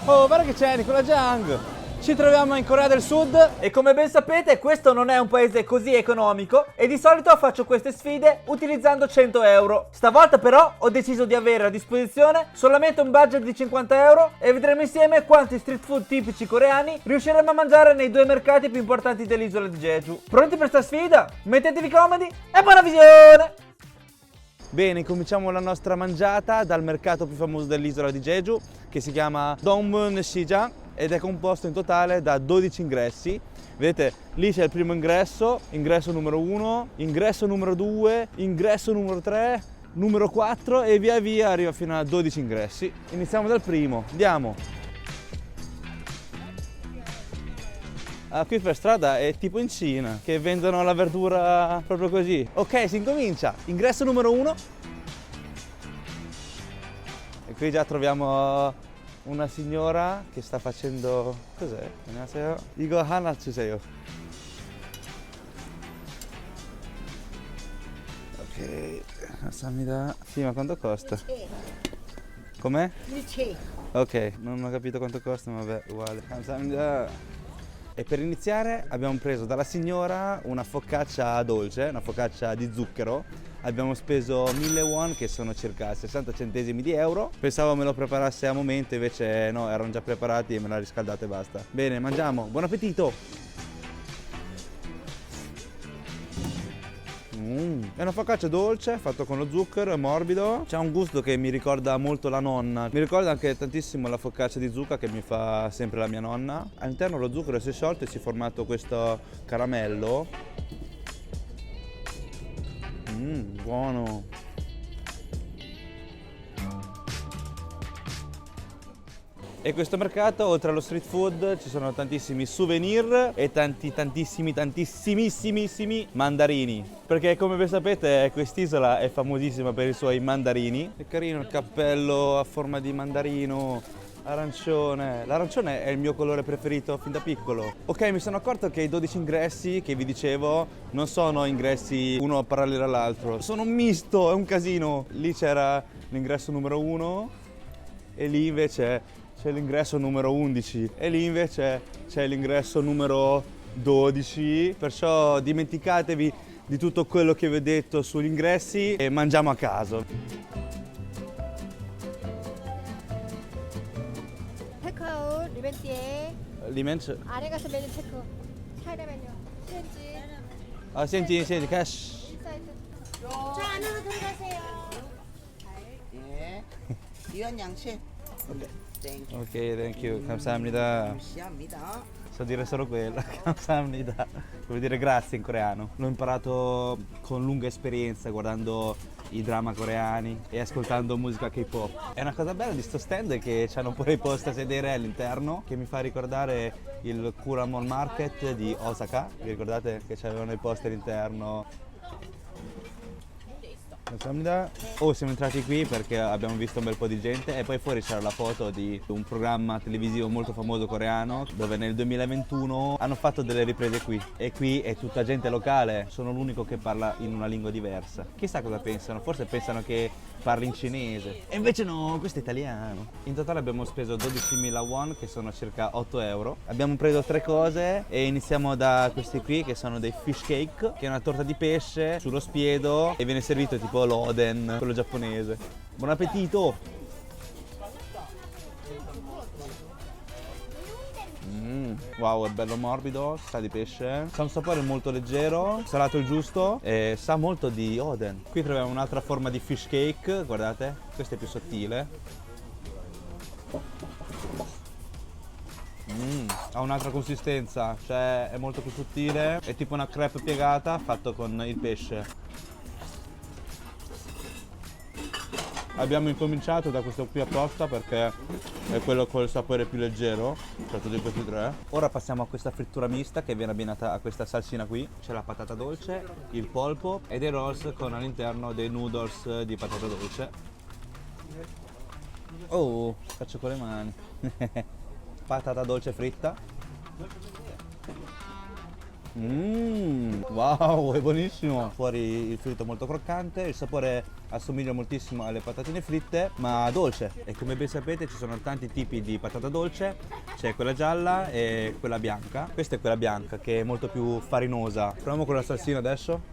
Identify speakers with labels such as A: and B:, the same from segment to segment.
A: Oh, guarda che c'è Nicola Jang! Ci troviamo in Corea del Sud
B: E come ben sapete questo non è un paese così economico e di solito faccio queste sfide utilizzando 100 euro. Stavolta però ho deciso di avere a disposizione solamente un budget di 50 euro e vedremo insieme quanti street food tipici coreani riusciremo a mangiare nei due mercati più importanti dell'isola di Jeju. Pronti per sta sfida? Mettetevi comodi e buona visione!
A: Bene, cominciamo la nostra mangiata dal mercato più famoso dell'isola di Jeju, che si chiama Dongmun Sijang ed è composto in totale da 12 ingressi. Vedete, lì c'è il primo ingresso, ingresso numero 1, ingresso numero 2, ingresso numero 3, numero 4 e via via arriva fino a 12 ingressi. Iniziamo dal primo, andiamo. Qui per strada è tipo in Cina, che vendono la verdura proprio così. Ok, si incomincia. Ingresso numero 1. E qui già troviamo una signora che sta facendo... Cos'è? 안녕하세요. 이거 하나 주세요. Ok, 감사합니다. Sì, ma quanto costa? Com'è? Ok, non ho capito quanto costa, ma vabbè, uguale. 감사합니다. E per iniziare abbiamo preso dalla signora una focaccia dolce, una focaccia di zucchero. Abbiamo speso 1000 won, che sono circa 60 centesimi di euro. Pensavo me lo preparasse a momento, invece no, erano già preparati e me l'ha riscaldato e basta. Bene, mangiamo, buon appetito! È una focaccia dolce, fatto con lo zucchero, è morbido. C'ha un gusto che mi ricorda molto la nonna. Mi ricorda anche tantissimo la focaccia di zucca che mi fa sempre la mia nonna. All'interno lo zucchero si è sciolto e si è formato questo caramello. Buono. E questo mercato, oltre allo street food, ci sono tantissimi souvenir e tantissimissimi mandarini. Perché come ben sapete quest'isola è famosissima per i suoi mandarini. È carino il cappello a forma di mandarino, arancione. L'arancione è il mio colore preferito fin da piccolo. Ok, mi sono accorto che i 12 ingressi che vi dicevo non sono ingressi uno parallelo all'altro. Sono un misto, è un casino. Lì c'era l'ingresso numero 1 e lì invece c'è l'ingresso numero 11 e lì invece c'è l'ingresso numero 12, perciò dimenticatevi di tutto quello che vi ho detto sugli ingressi e mangiamo a caso.
C: 체크아웃 리벤 뒤에
A: L'immenso...
C: 아래 가서 메뉴 체크 차이나 메뉴 시엔지
A: Ah, senti, cash.
C: 인사이드 저 안으로 들어가세요.
D: 예. 이원 양식. 땡큐.
A: Ok, thank you, 감사합니다.
D: 시합니다.
A: So dire solo quello, 감사합니다. Vuol dire grazie in coreano. L'ho imparato con lunga esperienza guardando i drama coreani e ascoltando musica K-pop. È una cosa bella di sto stand è che c'hanno pure i posti a sedere all'interno, che mi fa ricordare il Kuramon Market di Osaka. Vi ricordate che c'avevano i posti all'interno? Oh, siamo entrati qui perché abbiamo visto un bel po' di gente e poi fuori c'era la foto di un programma televisivo molto famoso coreano dove nel 2021 hanno fatto delle riprese qui e qui è tutta gente locale, sono l'unico che parla in una lingua diversa. Chissà cosa pensano, forse pensano che parli in cinese e invece no, questo è italiano. In totale abbiamo speso 12.000 won che sono circa 8 euro. Abbiamo preso 3 cose e iniziamo da questi qui che sono dei fish cake, che è una torta di pesce sullo spiedo e viene servito tipo l'oden, quello giapponese. Buon appetito! Wow, è bello morbido, sa di pesce, sa un sapore molto leggero, salato il giusto e sa molto di oden. Qui troviamo un'altra forma di fish cake, guardate, questa è più sottile. Ha un'altra consistenza, cioè è molto più sottile, è tipo una crepe piegata fatto con il pesce. Abbiamo incominciato da questo qui apposta perché è quello col sapore più leggero, tra tutti questi tre. Ora passiamo a questa frittura mista che viene abbinata a questa salsina qui. C'è la patata dolce, il polpo e dei rolls con all'interno dei noodles di patata dolce. Oh, faccio con le mani. Patata dolce fritta. Wow, è buonissimo! Fuori il fritto molto croccante, il sapore assomiglia moltissimo alle patatine fritte, ma dolce. E come ben sapete ci sono tanti tipi di patata dolce, c'è quella gialla e quella bianca. Questa è quella bianca che è molto più farinosa. Proviamo con la salsina adesso.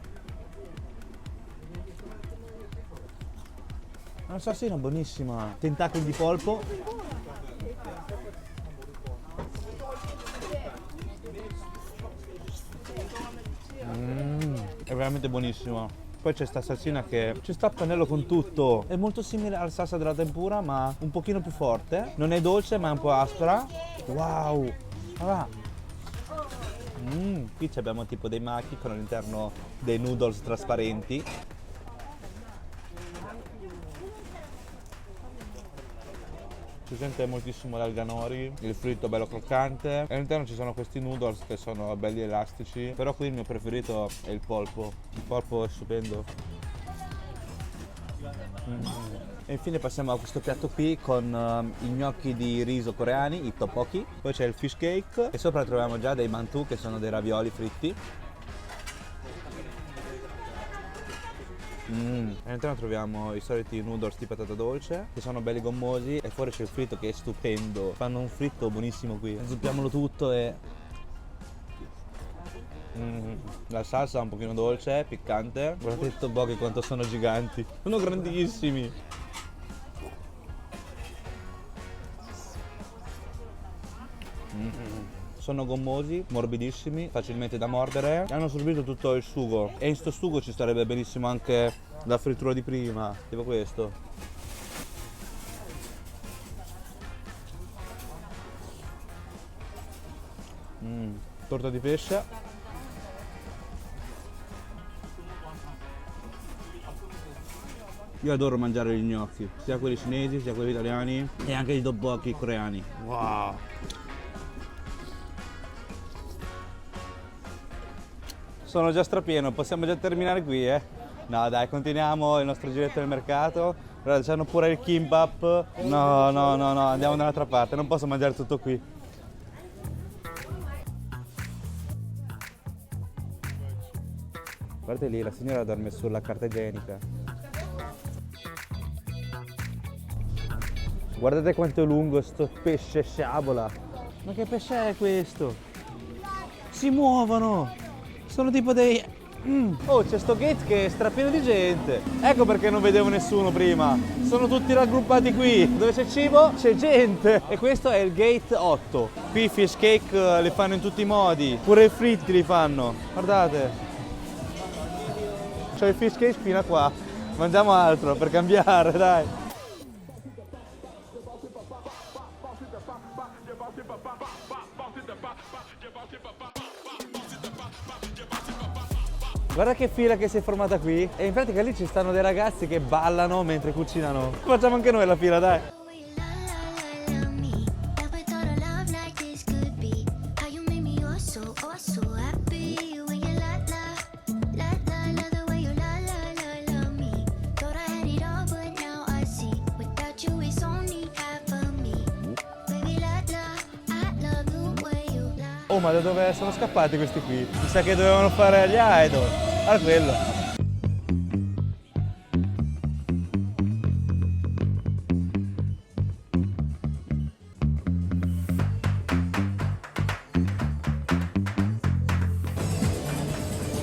A: Una salsina buonissima, tentacoli di polpo. È veramente buonissimo. Poi c'è sta salsina che ci sta a pannello con tutto. È molto simile alla salsa della tempura, ma un pochino più forte. Non è dolce, ma è un po' aspra. Wow! Ah. Qui abbiamo tipo dei maki con all'interno dei noodles trasparenti. Si sente moltissimo l'alga nori, il fritto bello croccante. E all'interno ci sono questi noodles che sono belli elastici. Però qui il mio preferito è il polpo. Il polpo è stupendo. E infine passiamo a questo piatto qui con i gnocchi di riso coreani, i tteokbokki. Poi c'è il fish cake e sopra troviamo già dei mantou che sono dei ravioli fritti. All'interno troviamo i soliti noodles di patata dolce che sono belli gommosi e fuori c'è il fritto che è stupendo. Fanno un fritto buonissimo qui. Zuppiamolo tutto e... La salsa è un pochino dolce, piccante. Guardate i tteokbokki quanto sono giganti. Sono grandissimi. Sono gommosi, morbidissimi, facilmente da mordere e hanno assorbito tutto il sugo. E in sto sugo ci starebbe benissimo anche la frittura di prima, tipo questo. Torta di pesce. Io adoro mangiare gli gnocchi, sia quelli cinesi, sia quelli italiani e anche i tteokbokki coreani. Wow! Sono già strapieno, possiamo già terminare qui, eh? No dai, continuiamo il nostro giretto nel mercato. Guarda, c'hanno pure il kimbap. No, andiamo dall'altra parte, non posso mangiare tutto qui. Guardate lì, la signora dorme sulla carta igienica. Guardate quanto è lungo sto pesce sciabola. Ma che pesce è questo? Si muovono! Sono tipo dei... Oh, c'è sto gate che è strapieno di gente. Ecco perché non vedevo nessuno prima. Sono tutti raggruppati qui. Dove c'è cibo, c'è gente. E questo è il gate 8. Qui i fish cake li fanno in tutti i modi. Pure i fritti li fanno. Guardate. C'è il fish cake fino a qua. Mangiamo altro per cambiare, dai. Guarda che fila che si è formata qui. E in pratica lì ci stanno dei ragazzi che ballano mentre cucinano. Facciamo anche noi la fila, dai. Oh, ma da dove sono scappati questi qui? Mi sa che dovevano fare gli idol. Guarda quello.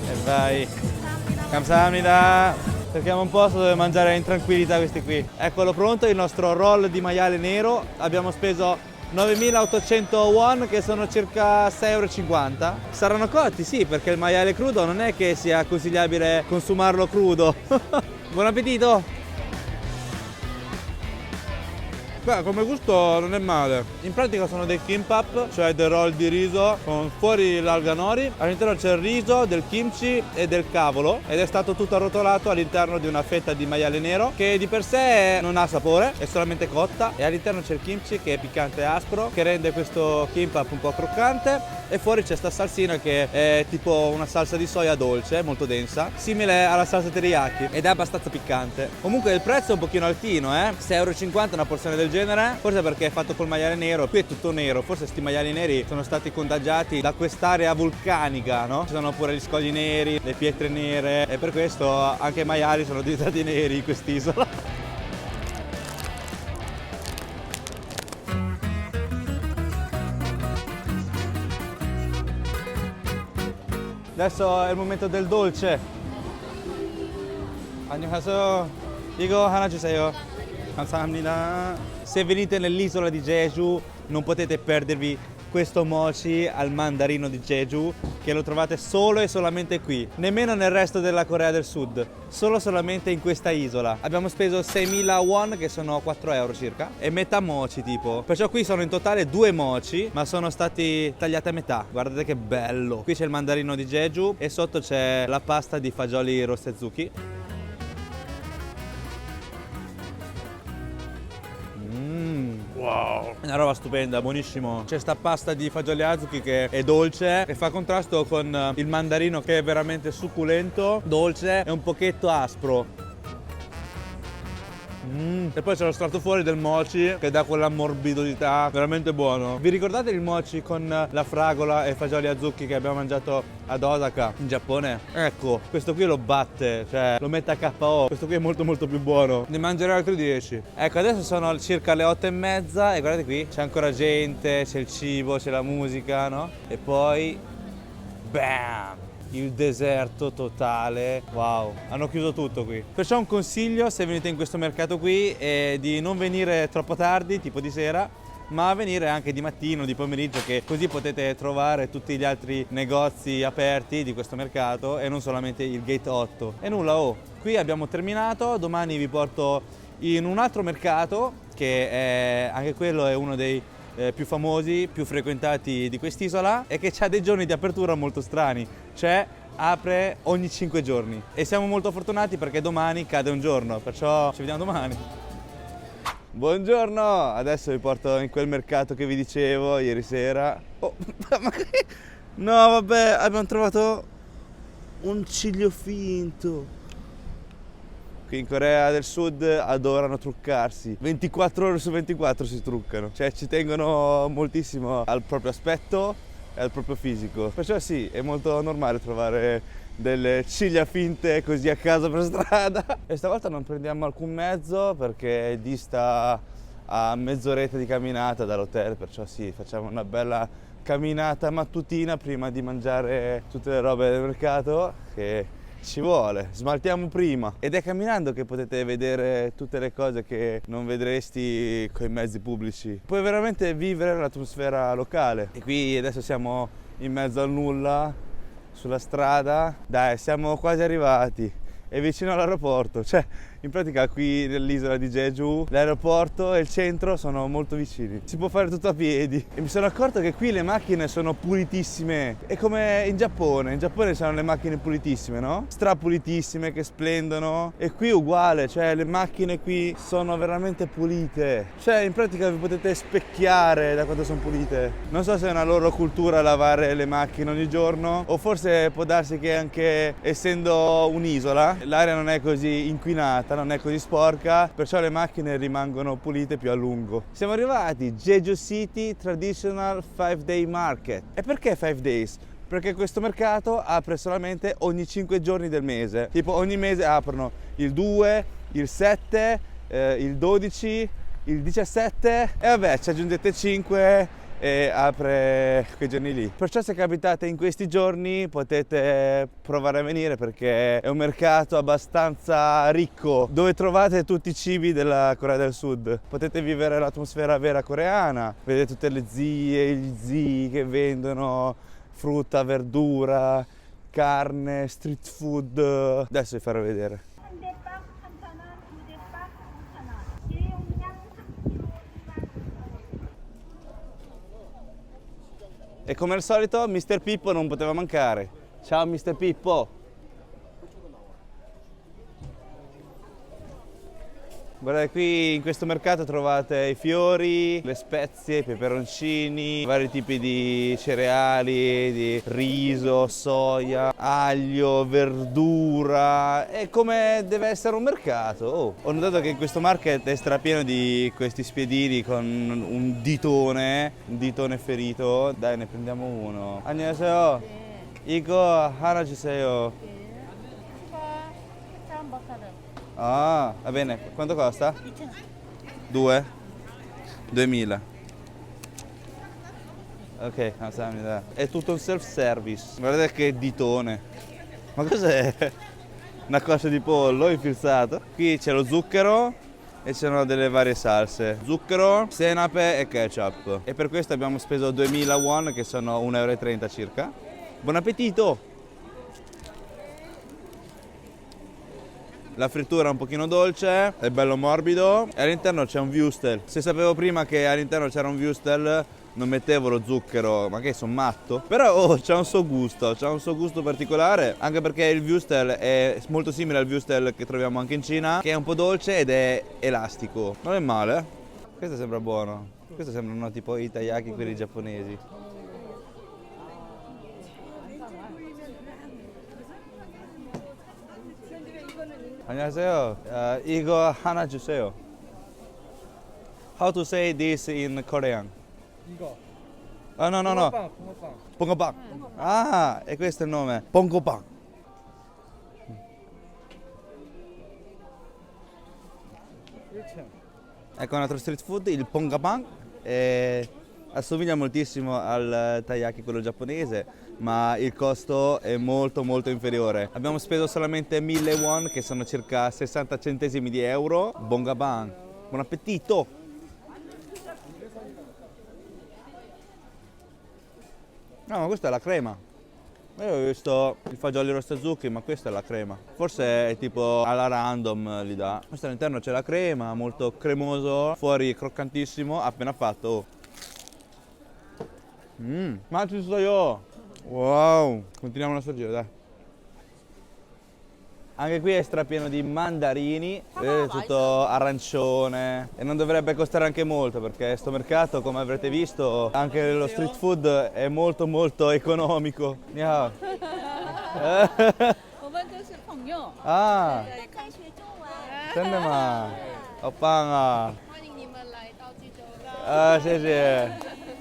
A: E vai. Kamsahamnida. Cerchiamo un posto dove mangiare in tranquillità questi qui. Eccolo pronto, il nostro roll di maiale nero. Abbiamo speso 9.800 won che sono circa 6,50 €. Saranno cotti, sì, perché il maiale crudo non è che sia consigliabile consumarlo crudo. Buon appetito! Beh, come gusto non è male. In pratica sono dei kimbap, cioè dei roll di riso con fuori l'alga nori. All'interno c'è il riso, del kimchi e del cavolo ed è stato tutto arrotolato all'interno di una fetta di maiale nero che di per sé non ha sapore, è solamente cotta, e all'interno c'è il kimchi che è piccante e aspro che rende questo kimbap un po' croccante, e fuori c'è sta salsina che è tipo una salsa di soia dolce, molto densa, simile alla salsa teriyaki ed è abbastanza piccante. Comunque il prezzo è un pochino altino, 6,50 € una porzione del del genere, forse perché è fatto col maiale nero, qui è tutto nero, forse sti maiali neri sono stati contagiati da quest'area vulcanica, no? Ci sono pure gli scogli neri, le pietre nere e per questo anche i maiali sono diventati neri in quest'isola. Adesso è il momento del dolce. 안녕하세요. 이거 하나 주세요. 감사합니다. Se venite nell'isola di Jeju non potete perdervi questo mochi al mandarino di Jeju, che lo trovate solo e solamente qui, nemmeno nel resto della Corea del Sud, solamente in questa isola. Abbiamo speso 6.000 won, che sono 4 euro circa, e metà mochi tipo. Perciò qui sono in totale 2 mochi, ma sono stati tagliati a metà. Guardate che bello. Qui c'è il mandarino di Jeju e sotto c'è la pasta di fagioli rostezuki. Wow, è una roba stupenda, buonissimo. C'è sta pasta di fagioli azuki che è dolce e fa contrasto con il mandarino che è veramente succulento, dolce e un pochetto aspro. E poi c'è lo strato fuori del mochi che dà quella morbidità, veramente buono. Vi ricordate il mochi con la fragola e fagioli azuki che abbiamo mangiato ad Osaka in Giappone? Ecco, questo qui lo batte, cioè lo mette a KO. Questo qui è molto più buono. Ne mangerò altri 10. Ecco, adesso sono circa le 8:30 e guardate qui, c'è ancora gente, c'è il cibo, c'è la musica, no? E poi bam! Il deserto totale. Wow, hanno chiuso tutto qui. Perciò un consiglio, se venite in questo mercato qui, è di non venire troppo tardi, tipo di sera, ma venire anche di mattino, di pomeriggio, che così potete trovare tutti gli altri negozi aperti di questo mercato e non solamente il gate 8. E nulla, qui abbiamo terminato. Domani vi porto in un altro mercato che è, anche quello è uno dei più famosi, più frequentati di quest'isola e che ha dei giorni di apertura molto strani, cioè apre ogni 5 giorni e siamo molto fortunati perché domani cade un giorno, perciò ci vediamo domani. Buongiorno, adesso vi porto in quel mercato che vi dicevo ieri sera. Oh, no vabbè, abbiamo trovato un ciglio finto. Qui in Corea del Sud adorano truccarsi, 24 ore su 24 si truccano, cioè ci tengono moltissimo al proprio aspetto e al proprio fisico. Perciò sì, è molto normale trovare delle ciglia finte così a caso per strada. E stavolta non prendiamo alcun mezzo perché dista a mezz'oretta di camminata dall'hotel, perciò sì, facciamo una bella camminata mattutina prima di mangiare tutte le robe del mercato che ci vuole, smaltiamo prima ed è camminando che potete vedere tutte le cose che non vedresti con i mezzi pubblici. Puoi veramente vivere l'atmosfera locale. E qui adesso siamo in mezzo al nulla, sulla strada. Dai, siamo quasi arrivati. È vicino all'aeroporto, cioè in pratica qui nell'isola di Jeju l'aeroporto e il centro sono molto vicini, si può fare tutto a piedi e mi sono accorto che qui le macchine sono pulitissime, è come in Giappone sono le macchine pulitissime, no? Strapulitissime che splendono e qui uguale, cioè le macchine qui sono veramente pulite, cioè in pratica vi potete specchiare da quanto sono pulite. Non so se è una loro cultura lavare le macchine ogni giorno o forse può darsi che anche essendo un'isola l'area non è così inquinata, non è così sporca, perciò le macchine rimangono pulite più a lungo. Siamo arrivati, Jeju City Traditional 5-Day Market. E perché 5 days? Perché questo mercato apre solamente ogni 5 giorni del mese. Tipo ogni mese aprono il 2, il 7, il 12, il 17 e vabbè ci aggiungete 5 e apre quei giorni lì. Perciò se capitate in questi giorni potete provare a venire perché è un mercato abbastanza ricco dove trovate tutti i cibi della Corea del Sud. Potete vivere l'atmosfera vera coreana, vedete tutte le zie, gli zii che vendono frutta, verdura, carne, street food. Adesso vi farò vedere. E come al solito Mr. Pippo non poteva mancare. Ciao Mr. Pippo! Guardate, qui in questo mercato trovate i fiori, le spezie, i peperoncini, vari tipi di cereali, di riso, soia, aglio, verdura. È come deve essere un mercato. Oh, ho notato che in questo market è strapieno di questi spiedini con un ditone ferito. Dai, ne prendiamo uno. 안녕하세요. 이거 하나 주세요. Ah, va bene. Quanto costa? 2? 2000. Ok, 감사합니다. È tutto un self-service. Guardate che ditone. Ma cos'è? Una coscia di pollo infilzato. Qui c'è lo zucchero e c'erano delle varie salse. Zucchero, senape e ketchup. E per questo abbiamo speso 2000 won, che sono 1,30 euro circa. Buon appetito! La frittura è un pochino dolce, è bello morbido e all'interno c'è un würstel. Se sapevo prima che all'interno c'era un würstel non mettevo lo zucchero, ma che sono matto? Però c'ha un suo gusto particolare, anche perché il würstel è molto simile al würstel che troviamo anche in Cina, che è un po' dolce ed è elastico. Non è male. Questo sembra buono. Questo sembrano tipo i taiyaki, quelli giapponesi. 안녕하세요. 이거 하나 주세요. How to say this in Korean?
E: 이거
A: No.
E: 붕어빵
A: Pongopang. Ah, e questo è il nome. Pongopang. Ecco un altro street food, il Pongopang. Assomiglia moltissimo al taiyaki, quello giapponese, ma il costo è molto inferiore. Abbiamo speso solamente 1000 won, che sono circa 60 centesimi di euro. Bongabang. Buon appetito! No, ma questa è la crema. Io ho visto i fagioli rostazucchi, ma questa è la crema. Forse è tipo alla random li dà. Questo all'interno c'è la crema, molto cremoso, fuori croccantissimo, appena fatto. Ma ci sto io! Wow! Continuiamo il nostro giro, dai. Anche qui è strapieno di mandarini, vedete, tutto arancione e non dovrebbe costare anche molto perché sto mercato, come avrete visto, anche lo street food è molto economico. Ni hao.
F: 我们都是朋友。
A: Ah,
C: 可以学中文。
A: 真的吗？好棒啊！
C: 欢迎你们来到济州。
A: 谢谢。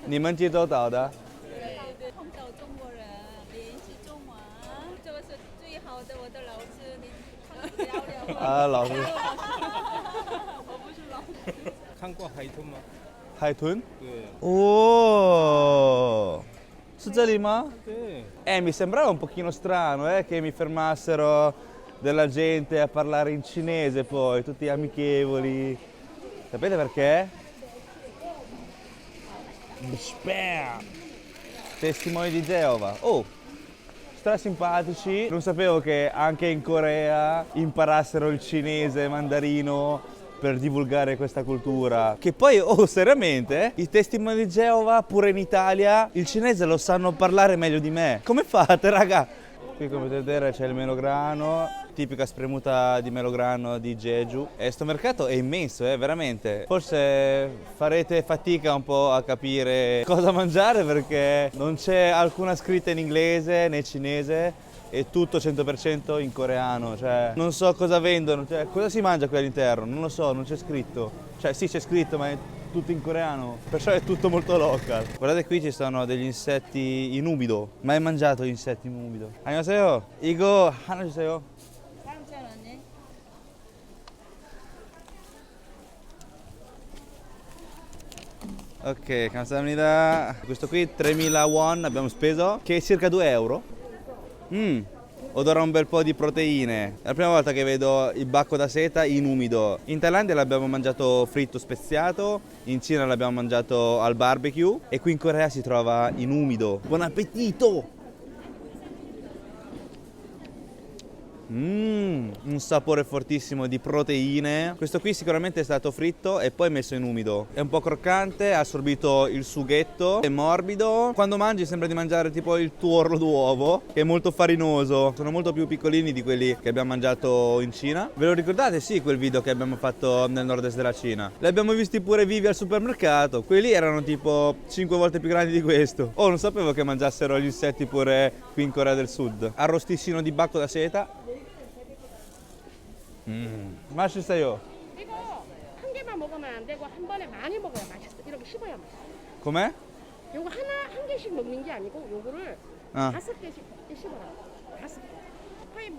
A: 你们济州岛的？
F: 碰到中国人联系中文，这个是最好的我的老师，你跟我聊聊吧。
A: 啊，老师。
F: 我不是老师。
E: 看过海豚吗？
A: 海豚？
E: 对
A: Oh! Su这里吗？
E: 对，
A: Mi sembrava un pochino strano che mi fermassero della gente a parlare in cinese poi, tutti amichevoli. Sapete perché? Spam! Testimoni di Geova. Oh, simpatici. Non sapevo che anche in Corea imparassero il cinese mandarino per divulgare questa cultura. Che poi, seriamente, i testimoni di Geova pure in Italia il cinese lo sanno parlare meglio di me. Come fate, raga? Qui come potete vedere c'è il melograno, tipica spremuta di melograno di Jeju. E sto mercato è immenso, veramente. Forse farete fatica un po' a capire cosa mangiare perché non c'è alcuna scritta in inglese né cinese. È tutto 100% in coreano, cioè non so cosa vendono, cioè cosa si mangia qui all'interno, non lo so, non c'è scritto. Cioè sì c'è scritto ma è tutto in coreano, perciò è tutto molto local. Guardate qui ci sono degli insetti in umido, mai mangiato gli insetti in umido. 안녕하세요. 이거 하나 주세요.
F: 사람 잘 왔네.
A: Ok, 감사합니다. Questo qui 3000 won abbiamo speso, che è circa 2 euro. Odora un bel po' di proteine. È la prima volta che vedo il bacco da seta in umido. In Thailandia l'abbiamo mangiato fritto speziato, in Cina l'abbiamo mangiato al barbecue e qui in Corea si trova in umido. Buon appetito! Un sapore fortissimo di proteine. Questo qui sicuramente è stato fritto e poi messo in umido. È un po' croccante, ha assorbito il sughetto, è morbido. Quando mangi sembra di mangiare tipo il tuorlo d'uovo, che è molto farinoso. Sono molto più piccolini di quelli che abbiamo mangiato in Cina. Ve lo ricordate? Sì, quel video che abbiamo fatto nel nord-est della Cina. Li abbiamo visti pure vivi al supermercato. Quelli erano tipo 5 volte più grandi di questo. Oh, non sapevo che mangiassero gli insetti pure qui in Corea del Sud. Arrostissino di bacco da seta. 맛있어요.
G: 이거 한 개만 먹으면 안 되고 한 번에 많이 먹어야 맛있어. 이렇게 씹어야 맛있어.
A: Com'è?
G: 요거 한 개씩 먹는 게 아니고 요거를
A: 아.
G: 5개씩 씹어라. 5개. 파이브.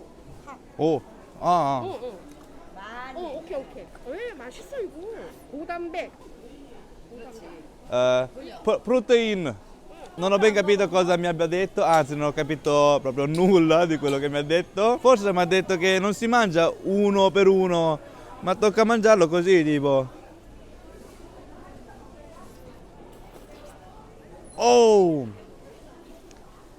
A: 오. 아.
G: 응. 오케이. 왜 맛있어 이거? 고단백.
A: Protein. Non ho ben capito cosa mi abbia detto, anzi non ho capito proprio nulla di quello che mi ha detto. Forse mi ha detto che non si mangia uno per uno, ma tocca mangiarlo così, tipo. Oh!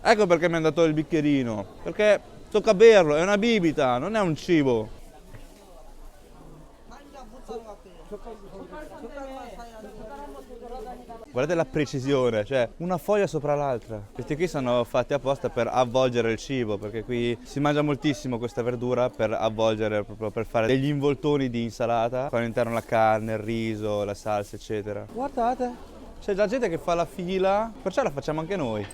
A: Ecco perché mi ha dato il bicchierino, perché tocca berlo, è una bibita, non è un cibo. Guardate la precisione, cioè una foglia sopra l'altra. Questi qui sono fatti apposta per avvolgere il cibo, perché qui si mangia moltissimo questa verdura per avvolgere, proprio per fare degli involtoni di insalata, con all'interno la carne, il riso, la salsa, eccetera. Guardate, c'è già gente che fa la fila, perciò la facciamo anche noi.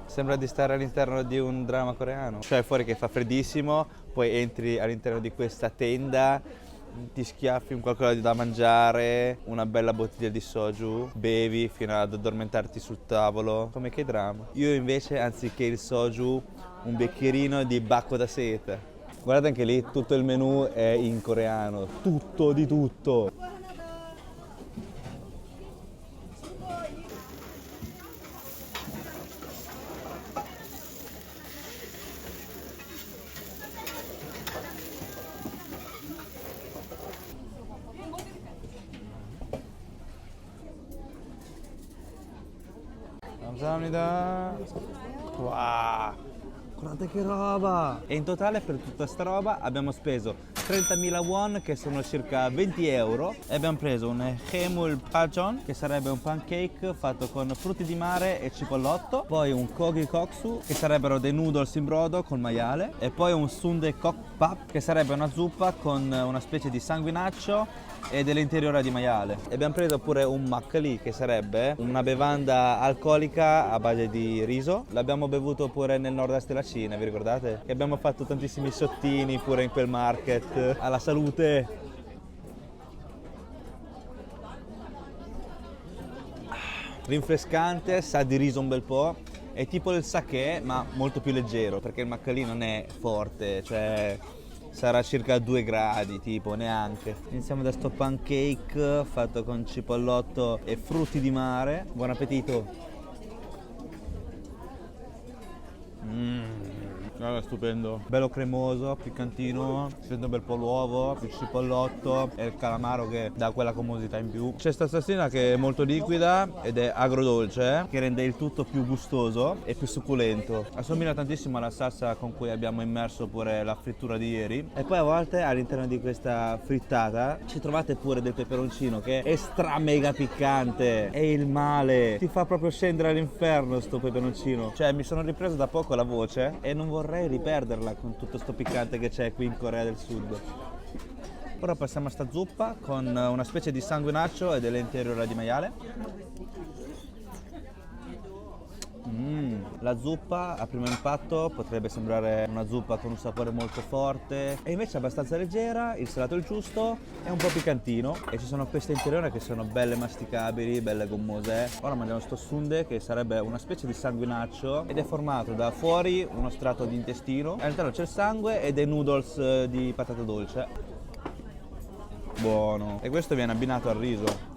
A: Sembra di stare all'interno di un dramma coreano. Cioè fuori che fa freddissimo, poi entri all'interno di questa tenda, ti schiaffi un qualcosa da mangiare, una bella bottiglia di soju, bevi fino ad addormentarti sul tavolo, come che dramma. Io invece, anziché il soju, un bicchierino di bacco da seta. Guardate anche lì, tutto il menù è in coreano, tutto di tutto. 감사합니다. Wow, guardate che roba! E in totale per tutta sta roba abbiamo speso 30.000 won, che sono circa 20 euro, e abbiamo preso un hemul pajeon, che sarebbe un pancake fatto con frutti di mare e cipollotto, poi un kogi koksu, che sarebbero dei noodles in brodo con maiale, e poi un sundae kokpap, che sarebbe una zuppa con una specie di sanguinaccio e dell'interiora di maiale. E abbiamo preso pure un makgeolli, che sarebbe una bevanda alcolica a base di riso. L'abbiamo bevuto pure nel nord-est della Cina, vi ricordate? E abbiamo fatto tantissimi sottini pure in quel market. Alla salute! Rinfrescante, sa di riso un bel po'. È tipo il sake, ma molto più leggero, perché il makgeolli non è forte, cioè sarà circa 2 gradi, tipo, neanche. Iniziamo da sto pancake fatto con cipollotto e frutti di mare. Buon appetito! Guarda, stupendo, bello cremoso, piccantino, si sente un bel po' l'uovo, il cipollotto e il calamaro che dà quella comosità in più. C'è sta salsina che è molto liquida ed è agrodolce, che rende il tutto più gustoso e più succulento. Assomiglia tantissimo alla salsa con cui abbiamo immerso pure la frittura di ieri. E poi a volte all'interno di questa frittata ci trovate pure del peperoncino, che è stra mega piccante, è il male, ti fa proprio scendere all'inferno sto peperoncino. Cioè mi sono ripreso da poco la voce e non vorrei riperderla con tutto sto piccante che c'è qui in Corea del Sud. Ora passiamo a sta zuppa con una specie di sanguinaccio e dell'interiora di maiale. La zuppa a primo impatto potrebbe sembrare una zuppa con un sapore molto forte, e invece è abbastanza leggera, il salato è il giusto, è un po' piccantino, e ci sono queste interiore che sono belle masticabili, belle gommose. Ora mangiamo sto sundae, che sarebbe una specie di sanguinaccio, ed è formato da fuori uno strato di intestino, all'interno c'è il sangue e dei noodles di patata dolce. Buono. E questo viene abbinato al riso.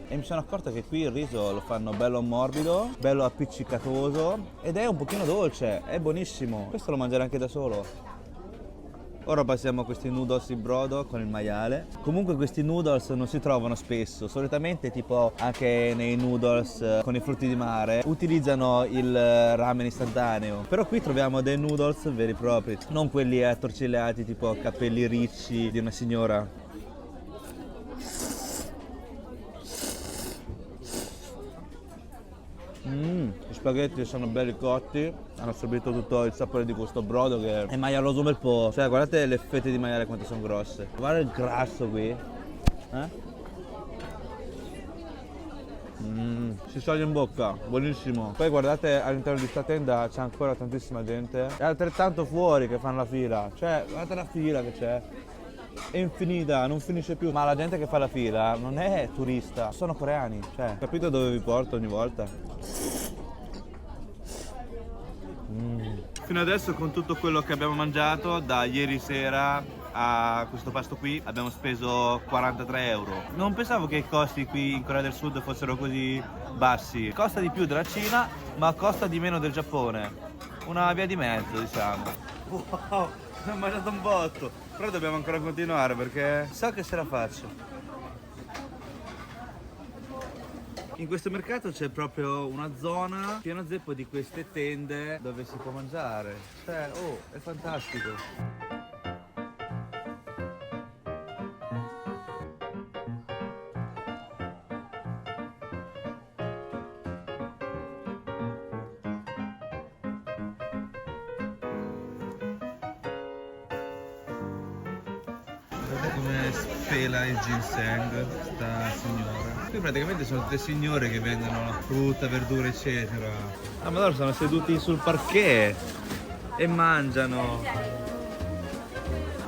A: E mi sono accorto che qui il riso lo fanno bello morbido, bello appiccicatoso, ed è un pochino dolce, è buonissimo. Questo lo mangerei anche da solo. Ora passiamo a questi noodles in brodo con il maiale. Comunque questi noodles non si trovano spesso, solitamente tipo anche nei noodles con i frutti di mare utilizzano il ramen istantaneo. Però qui troviamo dei noodles veri e propri, non quelli attorcigliati tipo capelli ricci di una signora. Gli spaghetti sono belli cotti, hanno assorbito tutto il sapore di questo brodo che è maialoso un bel po'. Cioè guardate le fette di maiale quanto sono grosse. Guarda il grasso qui. Si scioglie in bocca, buonissimo. Poi guardate all'interno di sta tenda c'è ancora tantissima gente. E altrettanto fuori che fanno la fila. Cioè guardate la fila che c'è. È infinita, non finisce più. Ma la gente che fa la fila non è turista, sono coreani. Cioè, capito dove vi porto ogni volta? Fino adesso con tutto quello che abbiamo mangiato, da ieri sera a questo pasto qui, abbiamo speso 43 euro. Non pensavo che i costi qui in Corea del Sud fossero così bassi. Costa di più della Cina, ma costa di meno del Giappone. Una via di mezzo, diciamo. Wow, ho mangiato un botto. Però dobbiamo ancora continuare perché so che ce la faccio. In questo mercato c'è proprio una zona piena zeppo di queste tende dove si può mangiare. Cioè, oh, è fantastico. Guardate come spela il ginseng sta signora. Qui praticamente sono tutte signore che vendono frutta, verdura eccetera. Ah ma loro sono seduti sul parquet e mangiano.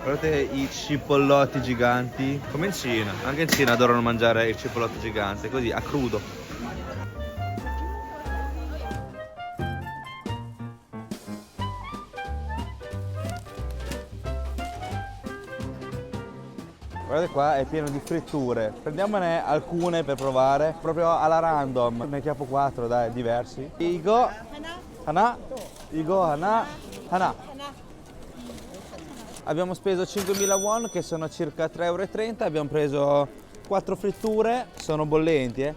A: Guardate i cipollotti giganti. Come in Cina. Anche in Cina adorano mangiare il cipollotto gigante, così a crudo. Guardate qua, è pieno di fritture. Prendiamone alcune per provare, proprio alla random. Ne chiappo 4, dai, diversi. Igo, hana, Igo, hana, hana. Abbiamo speso 5.000 won, che sono circa 3,30 euro. Abbiamo preso 4 fritture, sono bollenti, eh.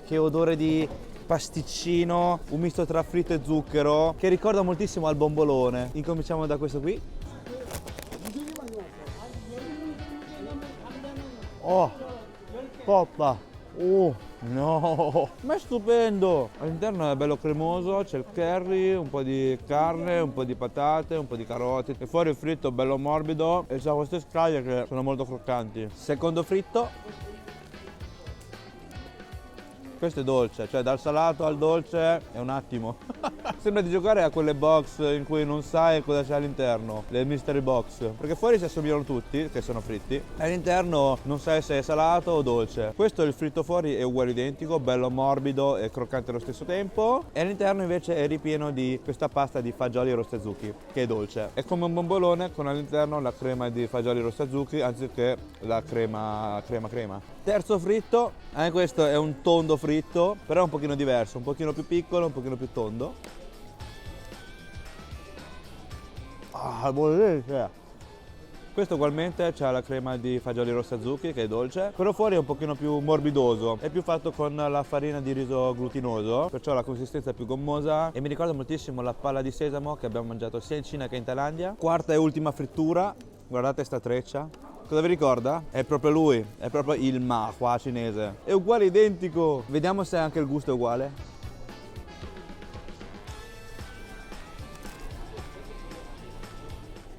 A: Che odore di pasticcino, un misto tra fritto e zucchero, che ricorda moltissimo al bombolone. Incominciamo da questo qui. Oh, coppa! Oh, no! Ma è stupendo! All'interno è bello cremoso, c'è il curry, un po' di carne, un po' di patate, un po' di carote. E fuori il fritto bello morbido e c'ha queste scaglie che sono molto croccanti. Secondo fritto. Questo è dolce, cioè dal salato al dolce è un attimo. Sembra di giocare a quelle box in cui non sai cosa c'è all'interno, le mystery box. Perché fuori si assomigliano tutti, che sono fritti, e all'interno non sai se è salato o dolce. Questo, il fritto fuori, è uguale identico, bello morbido e croccante allo stesso tempo. E all'interno invece è ripieno di questa pasta di fagioli rostazuki, che è dolce. È come un bombolone con all'interno la crema di fagioli rostazuki anziché la crema. Terzo fritto, anche questo è un tondo fritto, però è un pochino diverso, un pochino più piccolo, un pochino più tondo. Buonissimo! Questo ugualmente c'ha la crema di fagioli rostazuki che è dolce, però fuori è un pochino più morbidoso, è più fatto con la farina di riso glutinoso, perciò la consistenza è più gommosa e mi ricorda moltissimo la palla di sesamo che abbiamo mangiato sia in Cina che in Thailandia. Quarta e ultima frittura, guardate sta treccia. Cosa vi ricorda? È proprio lui, è proprio il ma qua cinese. È uguale, identico. Vediamo se anche il gusto è uguale.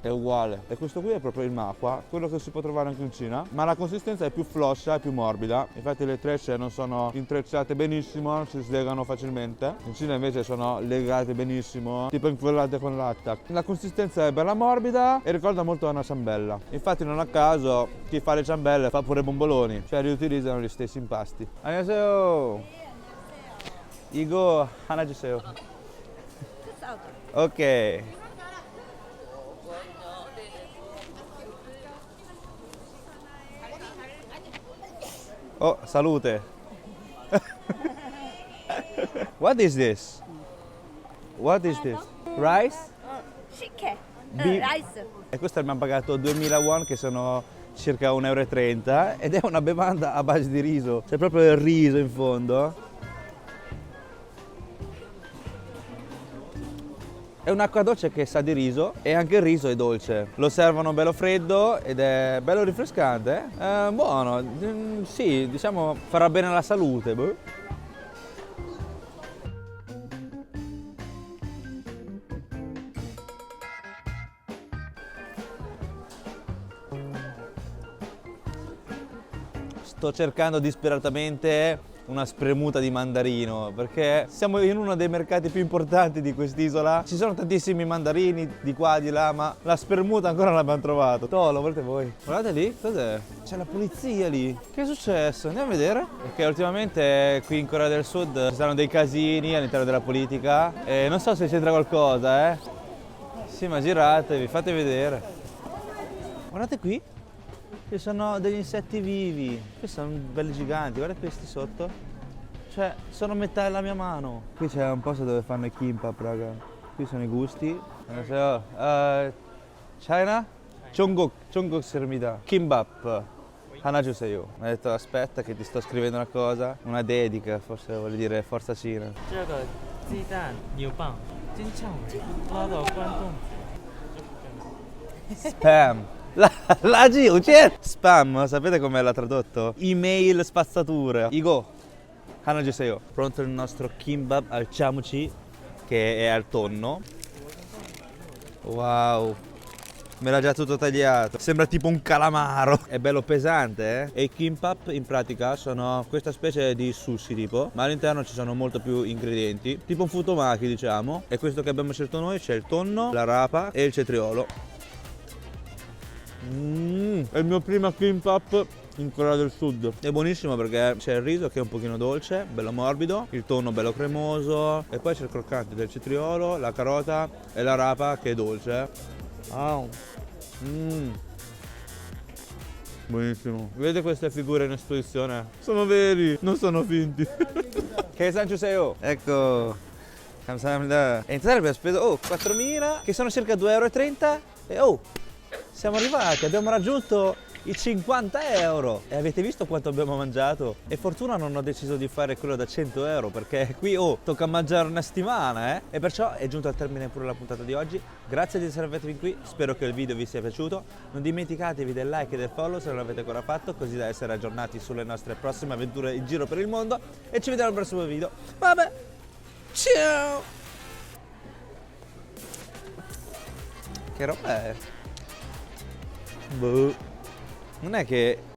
A: È uguale. E questo qui è proprio il ma qua, quello che si può trovare anche in Cina. Ma la consistenza è più floscia, è più morbida. Infatti le trecce non sono intrecciate benissimo, si slegano facilmente. In Cina invece sono legate benissimo, tipo incollate con latta. La consistenza è bella morbida e ricorda molto una ciambella. Infatti non a caso chi fa le ciambelle fa pure bomboloni, cioè riutilizzano gli stessi impasti. Annyeonghaseyo! Igo hana juseyo. Ok. Oh, salute. What is this? What is this? Rice?
F: Chicken,
A: Beef.
F: rice.
A: e questo mi ha pagato 2000 won che sono circa 1,30 euro ed è una bevanda a base di riso, c'è proprio il riso in fondo. È un'acqua dolce che sa di riso e anche il riso è dolce. Lo servono bello freddo ed è bello rinfrescante. Buono, sì, diciamo farà bene alla salute. Boh. Sto cercando disperatamente una spremuta di mandarino perché siamo in uno dei mercati più importanti di quest'isola. Ci sono tantissimi mandarini di qua di là, ma la spremuta ancora non l'abbiamo trovato. Lo volete voi? Guardate lì, cos'è? C'è la polizia lì. Che è successo? Andiamo a vedere. Perché ultimamente qui in Corea del Sud ci sono dei casini all'interno della politica e non so se c'entra qualcosa, Sì, ma giratevi, fate vedere. Guardate qui. Ci sono degli insetti vivi, questi sono belli giganti, guarda questi sotto. Cioè, sono metà della mia mano. Qui c'è un posto dove fanno i kimbap, raga. Qui sono i gusti. China? Jungkook sermida. Kimbap. Hana juseyo. Mi ha detto aspetta che ti sto scrivendo una cosa, una dedica, forse vuol dire forza Cina.
E: 这个鸡蛋牛蒡金枪尾拉到关东。
A: Spam. La G, spam, sapete come l'ha tradotto? Email spazzatura. Igo, Hana juseyo. Pronto il nostro kimbap al chamuchi, che è al tonno. Wow, me l'ha già tutto tagliato. Sembra tipo un calamaro. È bello pesante, E i kimbap in pratica sono questa specie di sushi tipo, ma all'interno ci sono molto più ingredienti. Tipo un futomaki, diciamo. E questo che abbiamo scelto noi c'è il tonno, la rapa e il cetriolo. È il mio primo kimbap in Corea del Sud. È buonissimo perché c'è il riso che è un pochino dolce, bello morbido, il tonno bello cremoso e poi c'è il croccante del cetriolo, la carota e la rapa che è dolce. Buonissimo. Vedete queste figure in esposizione? Sono veri, non sono finti. Che sanchuseyo. Ecco. Kamsahamnida. E in totale abbiamo speso 4.000 che sono circa 2,30 euro e siamo arrivati, abbiamo raggiunto i 50 euro. E avete visto quanto abbiamo mangiato? E fortuna non ho deciso di fare quello da 100 euro perché qui tocca mangiare una settimana, E perciò è giunto al termine pure la puntata di oggi. Grazie di essere venuti qui, spero che il video vi sia piaciuto. Non dimenticatevi del like e del follow se non l'avete ancora fatto, così da essere aggiornati sulle nostre prossime avventure in giro per il mondo. E ci vediamo al prossimo video. Vabbè, ciao! Che roba è? Boh. Non è che